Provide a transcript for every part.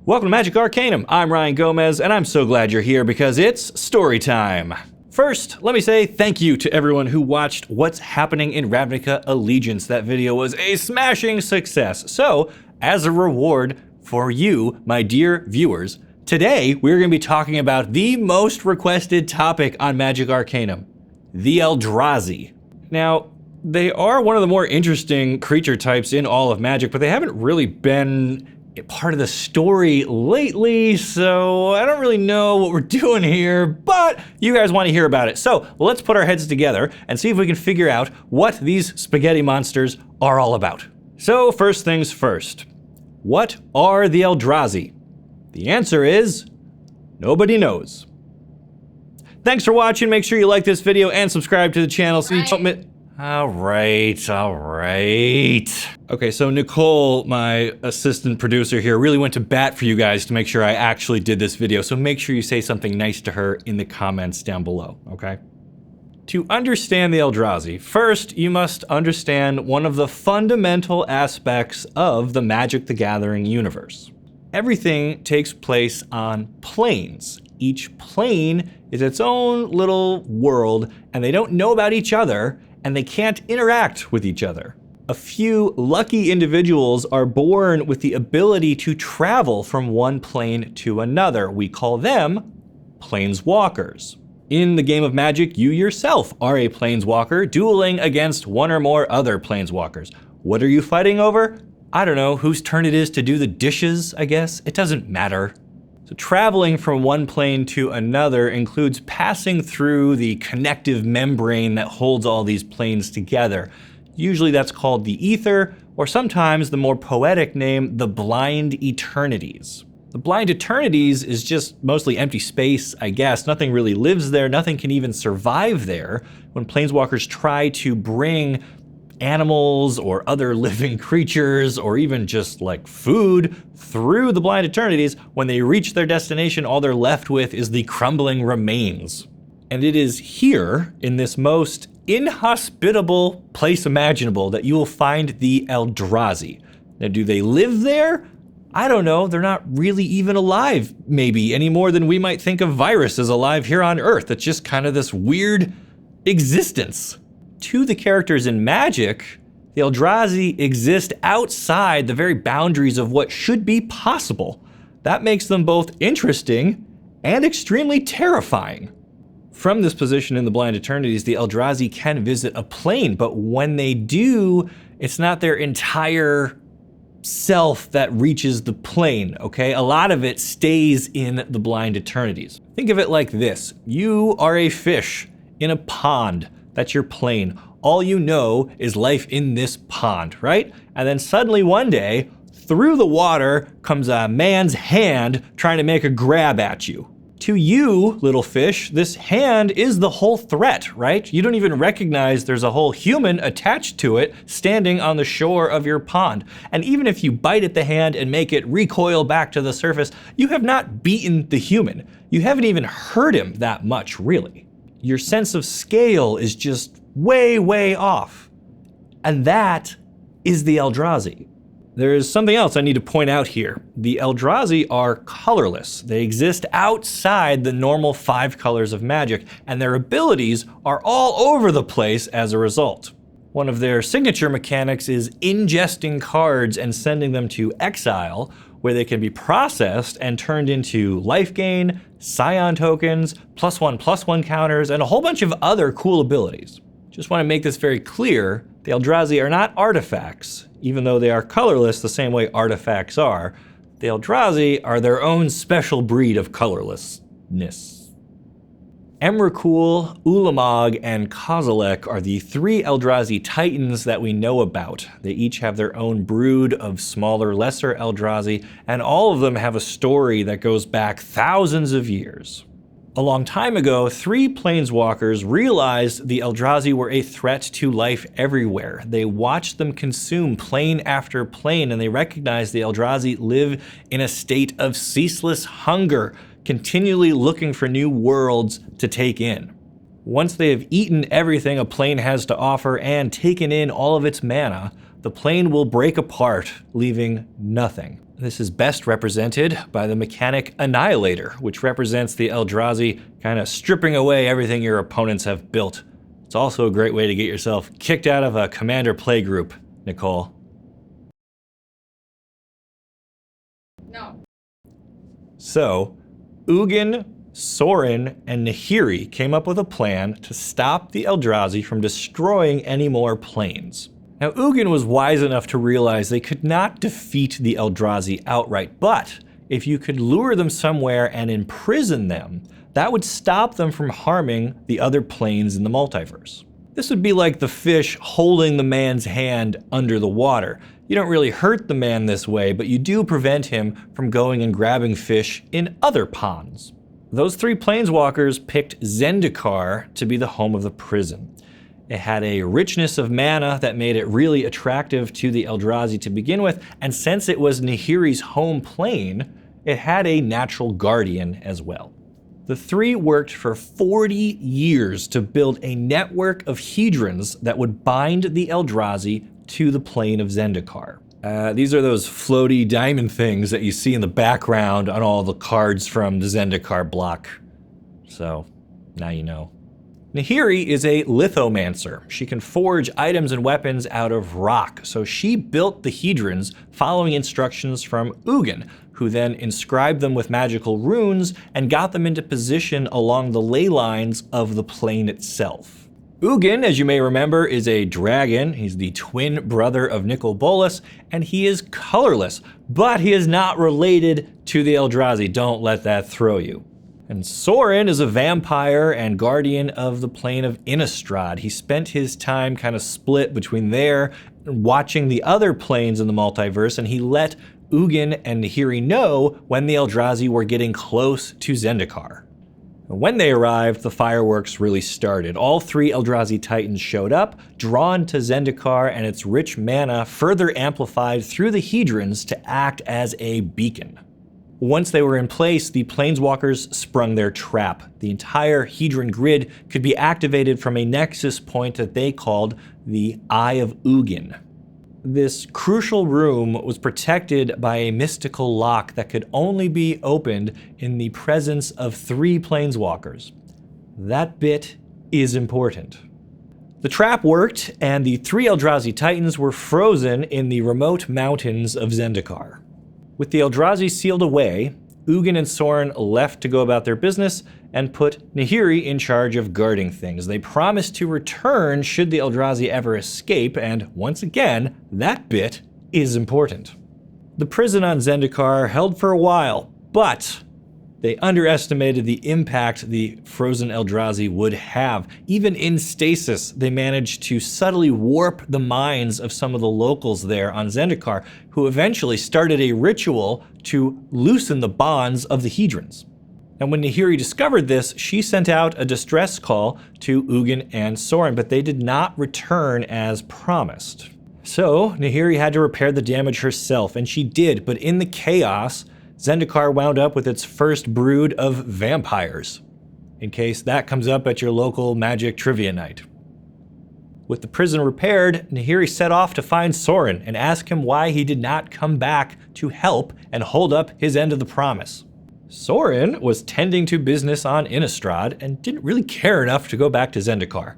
Welcome to Magic Arcanum. I'm Ryan Gomez, and I'm so glad you're here because it's story time. First, let me say thank you to everyone who watched What's Happening in Ravnica Allegiance. That video was a smashing success. So, as a reward for you, my dear viewers, today we're going to be talking about the most requested topic on Magic Arcanum, the Eldrazi. Now, they are one of the more interesting creature types in all of Magic, but they haven't really been part of the story lately, so I don't really know what we're doing here, but you guys want to hear about it. So let's put our heads together and see if we can figure out what these spaghetti monsters are all about. So first things first, what are the Eldrazi? The answer is nobody knows. Thanks for watching. Make sure you like this video and subscribe to the channel so you don't miss. All right. Okay, so Nicole, my assistant producer here, really went to bat for you guys to make sure I actually did this video, so make sure you say something nice to her in the comments down below, okay? To understand the Eldrazi, first you must understand one of the fundamental aspects of the Magic the Gathering universe. Everything takes place on planes. Each plane is its own little world, and they don't know about each other, and they can't interact with each other. A few lucky individuals are born with the ability to travel from one plane to another. We call them planeswalkers. In the game of Magic, you yourself are a planeswalker dueling against one or more other planeswalkers. What are you fighting over? I don't know, whose turn it is to do the dishes, I guess? It doesn't matter. So traveling from one plane to another includes passing through the connective membrane that holds all these planes together. Usually that's called the ether, or sometimes the more poetic name, the blind eternities. The blind eternities is just mostly empty space, I guess. Nothing really lives there, nothing can even survive there. When planeswalkers try to bring animals or other living creatures or even just like food through the blind eternities, when they reach their destination, all they're left with is the crumbling remains. And it is here, in this most inhospitable place imaginable, that you will find the Eldrazi. Now, do they live there? I don't know. They're not really even alive, maybe, any more than we might think of viruses alive here on Earth. It's just kind of this weird existence. To the characters in Magic, the Eldrazi exist outside the very boundaries of what should be possible. That makes them both interesting and extremely terrifying. From this position in the Blind Eternities, the Eldrazi can visit a plane, but when they do, it's not their entire self that reaches the plane, okay? A lot of it stays in the Blind Eternities. Think of it like this. You are a fish in a pond. That's your plane. All you know is life in this pond, right? And then suddenly one day, through the water comes a man's hand trying to make a grab at you. To you, little fish, this hand is the whole threat, right? You don't even recognize there's a whole human attached to it standing on the shore of your pond. And even if you bite at the hand and make it recoil back to the surface, you have not beaten the human. You haven't even hurt him that much, really. Your sense of scale is just way, way off. And that is the Eldrazi. There is something else I need to point out here. The Eldrazi are colorless. They exist outside the normal 5 colors of Magic, and their abilities are all over the place as a result. One of their signature mechanics is ingesting cards and sending them to exile, where they can be processed and turned into life gain, Scion tokens, +1/+1 counters, and a whole bunch of other cool abilities. Just want to make this very clear, the Eldrazi are not artifacts, even though they are colorless the same way artifacts are. The Eldrazi are their own special breed of colorlessness. Emrakul, Ulamog, and Kozilek are the 3 Eldrazi titans that we know about. They each have their own brood of smaller, lesser Eldrazi, and all of them have a story that goes back thousands of years. A long time ago, 3 planeswalkers realized the Eldrazi were a threat to life everywhere. They watched them consume plane after plane, and they recognized the Eldrazi live in a state of ceaseless hunger, continually looking for new worlds to take in. Once they have eaten everything a plane has to offer and taken in all of its mana, the plane will break apart, leaving nothing. This is best represented by the mechanic Annihilator, which represents the Eldrazi kind of stripping away everything your opponents have built. It's also a great way to get yourself kicked out of a commander playgroup, Nicole. No. So, Ugin, Sorin, and Nahiri came up with a plan to stop the Eldrazi from destroying any more planes. Now, Ugin was wise enough to realize they could not defeat the Eldrazi outright, but if you could lure them somewhere and imprison them, that would stop them from harming the other planes in the multiverse. This would be like the fish holding the man's hand under the water. You don't really hurt the man this way, but you do prevent him from going and grabbing fish in other ponds. Those three planeswalkers picked Zendikar to be the home of the prison. It had a richness of mana that made it really attractive to the Eldrazi to begin with, and since it was Nahiri's home plane, it had a natural guardian as well. The three worked for 40 years to build a network of hedrons that would bind the Eldrazi to the plane of Zendikar. These are those floaty diamond things that you see in the background on all the cards from the Zendikar block. So, now you know. Nahiri is a lithomancer. She can forge items and weapons out of rock, so she built the hedrons following instructions from Ugin, who then inscribed them with magical runes and got them into position along the ley lines of the plane itself. Ugin, as you may remember, is a dragon. He's the twin brother of Nicol Bolas, and he is colorless, but he is not related to the Eldrazi. Don't let that throw you. And Sorin is a vampire and guardian of the plane of Innistrad. He spent his time kind of split between there and watching the other planes in the multiverse, and he let Ugin and Nahiri know when the Eldrazi were getting close to Zendikar. When they arrived, the fireworks really started. All three Eldrazi Titans showed up, drawn to Zendikar, and its rich mana further amplified through the hedrons to act as a beacon. Once they were in place, the Planeswalkers sprung their trap. The entire hedron grid could be activated from a nexus point that they called the Eye of Ugin. This crucial room was protected by a mystical lock that could only be opened in the presence of three Planeswalkers. That bit is important. The trap worked, and the three Eldrazi Titans were frozen in the remote mountains of Zendikar. With the Eldrazi sealed away, Ugin and Sorin left to go about their business and put Nahiri in charge of guarding things. They promised to return should the Eldrazi ever escape, and once again, that bit is important. The prison on Zendikar held for a while, but they underestimated the impact the frozen Eldrazi would have. Even in stasis, they managed to subtly warp the minds of some of the locals there on Zendikar, who eventually started a ritual to loosen the bonds of the hedrons. And when Nahiri discovered this, she sent out a distress call to Ugin and Sorin, but they did not return as promised. So Nahiri had to repair the damage herself, and she did, but in the chaos, Zendikar wound up with its first brood of vampires, in case that comes up at your local magic trivia night. With the prison repaired, Nahiri set off to find Sorin and ask him why he did not come back to help and hold up his end of the promise. Sorin was tending to business on Innistrad and didn't really care enough to go back to Zendikar.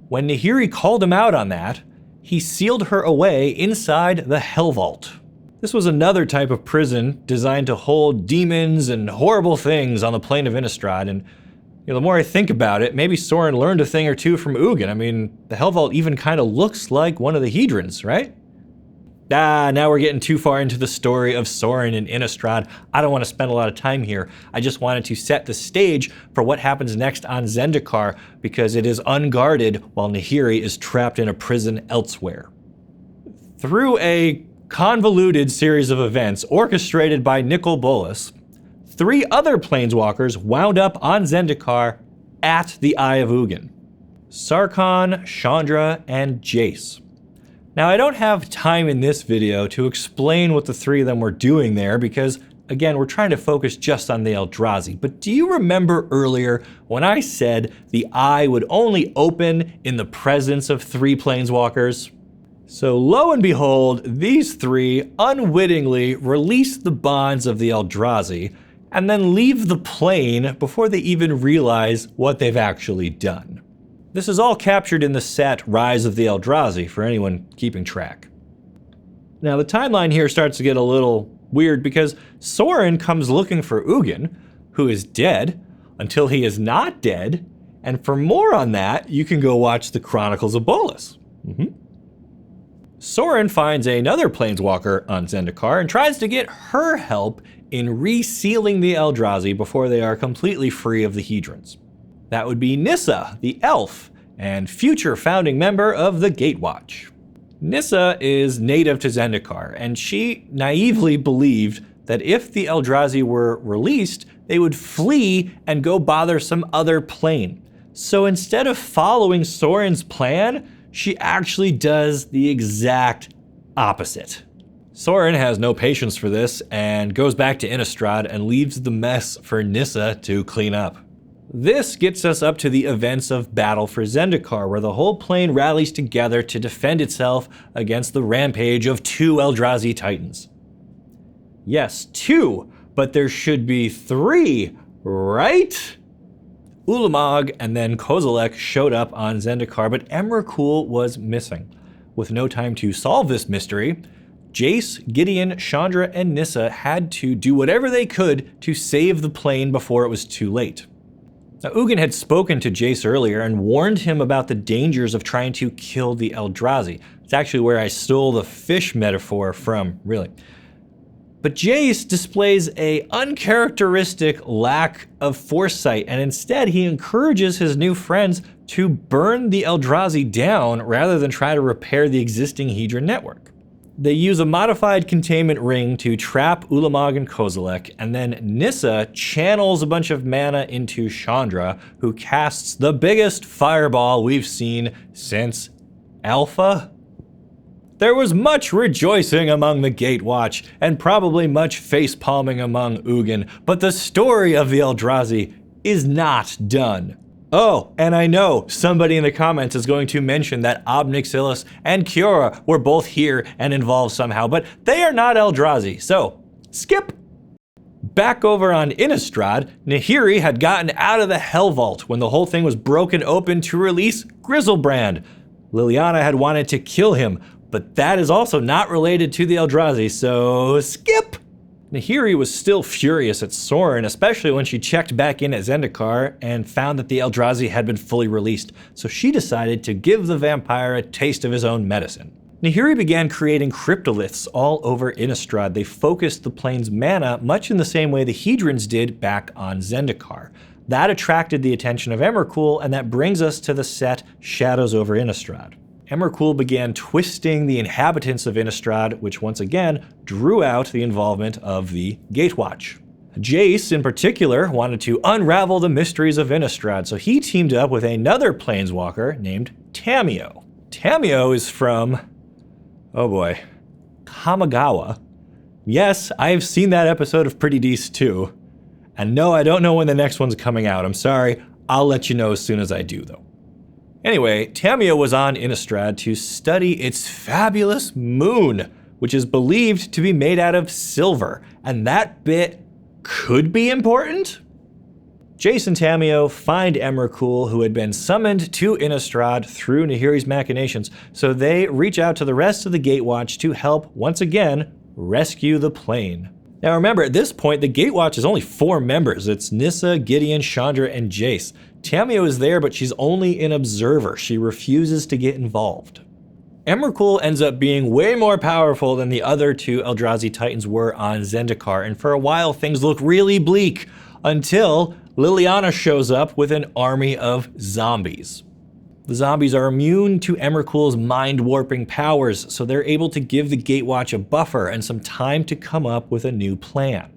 When Nahiri called him out on that, he sealed her away inside the Hell Vault. This was another type of prison designed to hold demons and horrible things on the plane of Innistrad, and the more I think about it, maybe Sorin learned a thing or two from Ugin. I mean, the Hell Vault even kind of looks like one of the hedrons, right? Now we're getting too far into the story of Sorin and Innistrad. I don't want to spend a lot of time here. I just wanted to set the stage for what happens next on Zendikar, because it is unguarded while Nahiri is trapped in a prison elsewhere. Through a convoluted series of events orchestrated by Nicol Bolas, three other Planeswalkers wound up on Zendikar at the Eye of Ugin: Sarkhan, Chandra, and Jace. Now, I don't have time in this video to explain what the three of them were doing there because, again, we're trying to focus just on the Eldrazi. But do you remember earlier when I said the Eye would only open in the presence of three Planeswalkers? So lo and behold, these three unwittingly release the bonds of the Eldrazi and then leave the plane before they even realize what they've actually done. This is all captured in the set Rise of the Eldrazi for anyone keeping track. Now the timeline here starts to get a little weird because Sorin comes looking for Ugin, who is dead, until he is not dead, and for more on that, you can go watch the Chronicles of Bolas. Sorin finds another planeswalker on Zendikar and tries to get her help in resealing the Eldrazi before they are completely free of the Hedrons. That would be Nissa, the elf, and future founding member of the Gatewatch. Nissa is native to Zendikar, and she naively believed that if the Eldrazi were released, they would flee and go bother some other plane. So instead of following Sorin's plan, she actually does the exact opposite. Sorin has no patience for this and goes back to Innistrad and leaves the mess for Nissa to clean up. This gets us up to the events of Battle for Zendikar, where the whole plane rallies together to defend itself against the rampage of two Eldrazi Titans. Yes, two, but there should be three, right? Ulamog and then Kozilek showed up on Zendikar, but Emrakul was missing. With no time to solve this mystery, Jace, Gideon, Chandra, and Nissa had to do whatever they could to save the plane before it was too late. Now, Ugin had spoken to Jace earlier and warned him about the dangers of trying to kill the Eldrazi. It's actually where I stole the fish metaphor from, really. But Jace displays an uncharacteristic lack of foresight, and instead he encourages his new friends to burn the Eldrazi down rather than try to repair the existing Hedron network. They use a modified containment ring to trap Ulamog and Kozilek, and then Nissa channels a bunch of mana into Chandra, who casts the biggest fireball we've seen since Alpha. There was much rejoicing among the Gatewatch, and probably much face-palming among Ugin, but the story of the Eldrazi is not done. Oh, and I know somebody in the comments is going to mention that Obnixilis and Kiora were both here and involved somehow, but they are not Eldrazi, so skip. Back over on Innistrad, Nahiri had gotten out of the Hell Vault when the whole thing was broken open to release Griselbrand. Liliana had wanted to kill him, but that is also not related to the Eldrazi, so skip. Nahiri was still furious at Sorin, especially when she checked back in at Zendikar and found that the Eldrazi had been fully released, so she decided to give the vampire a taste of his own medicine. Nahiri began creating cryptoliths all over Innistrad. They focused the plane's mana much in the same way the Hedrons did back on Zendikar. That attracted the attention of Emrakul, and that brings us to the set Shadows over Innistrad. Emrakul began twisting the inhabitants of Innistrad, which once again drew out the involvement of the Gatewatch. Jace, in particular, wanted to unravel the mysteries of Innistrad, so he teamed up with another planeswalker named Tamiyo. Tamiyo is from, oh boy, Kamigawa. Yes, I've seen that episode of Pretty Decent too. And no, I don't know when the next one's coming out. I'm sorry. I'll let you know as soon as I do, though. Anyway, Tamiyo was on Innistrad to study its fabulous moon, which is believed to be made out of silver, and that bit could be important? Jace and Tamiyo find Emrakul, who had been summoned to Innistrad through Nahiri's machinations, so they reach out to the rest of the Gatewatch to help, once again, rescue the plane. Now remember, at this point, the Gatewatch is only 4 members. It's Nissa, Gideon, Chandra, and Jace. Tamiyo is there, but she's only an observer. She refuses to get involved. Emrakul ends up being way more powerful than the other 2 Eldrazi Titans were on Zendikar, and for a while things look really bleak, until Liliana shows up with an army of zombies. The zombies are immune to Emrakul's mind-warping powers, so they're able to give the Gatewatch a buffer and some time to come up with a new plan.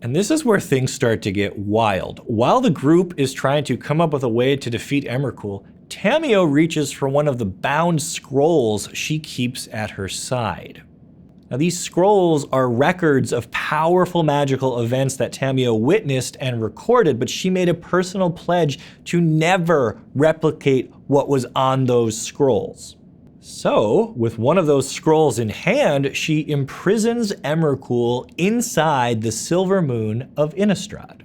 And this is where things start to get wild. While the group is trying to come up with a way to defeat Emrakul, Tamiyo reaches for one of the bound scrolls she keeps at her side. Now these scrolls are records of powerful magical events that Tamiyo witnessed and recorded, but she made a personal pledge to never replicate what was on those scrolls. So, with one of those scrolls in hand, she imprisons Emrakul inside the silver moon of Innistrad.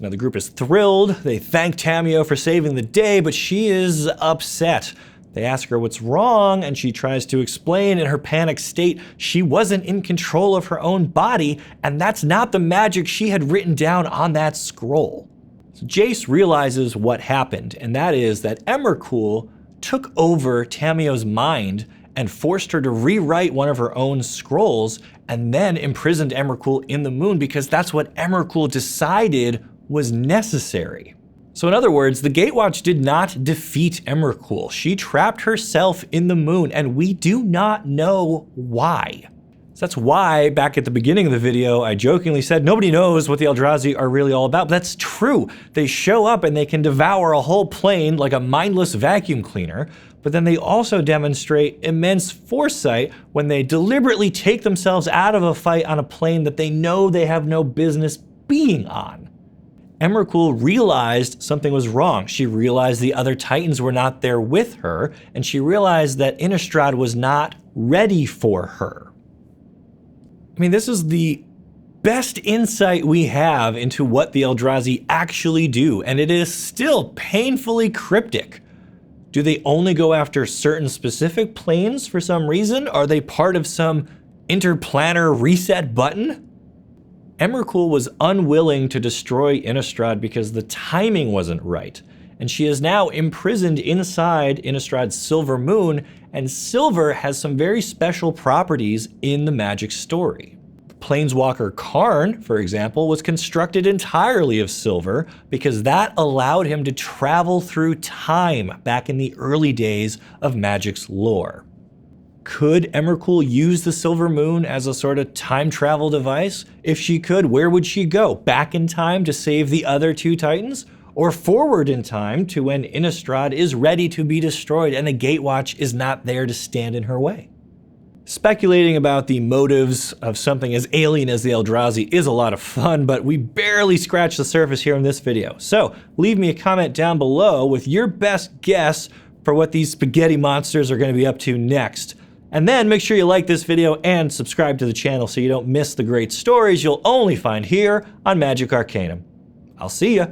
Now, the group is thrilled. They thank Tamiyo for saving the day, but she is upset. They ask her what's wrong, and she tries to explain in her panicked state she wasn't in control of her own body, and that's not the magic she had written down on that scroll. So Jace realizes what happened, and that is that Emrakul took over Tamiyo's mind and forced her to rewrite one of her own scrolls, and then imprisoned Emrakul in the moon because that's what Emrakul decided was necessary. So in other words, the Gatewatch did not defeat Emrakul. She trapped herself in the moon, and we do not know why. So that's why, back at the beginning of the video, I jokingly said nobody knows what the Eldrazi are really all about. But that's true. They show up and they can devour a whole plane like a mindless vacuum cleaner, but then they also demonstrate immense foresight when they deliberately take themselves out of a fight on a plane that they know they have no business being on. Emrakul realized something was wrong. She realized the other Titans were not there with her, and she realized that Innistrad was not ready for her. I mean, this is the best insight we have into what the Eldrazi actually do, and it is still painfully cryptic. Do they only go after certain specific planes for some reason? Are they part of some interplanar reset button? Emrakul was unwilling to destroy Innistrad because the timing wasn't right, and she is now imprisoned inside Innistrad's silver moon, and silver has some very special properties in the Magic story. Planeswalker Karn, for example, was constructed entirely of silver because that allowed him to travel through time back in the early days of Magic's lore. Could Emrakul use the silver moon as a sort of time travel device? If she could, where would she go? Back in time to save the other two Titans? Or forward in time to when Innistrad is ready to be destroyed and the Gatewatch is not there to stand in her way? Speculating about the motives of something as alien as the Eldrazi is a lot of fun, but we barely scratched the surface here in this video. So leave me a comment down below with your best guess for what these spaghetti monsters are going to be up to next. And then make sure you like this video and subscribe to the channel so you don't miss the great stories you'll only find here on Magic Arcanum. I'll see ya.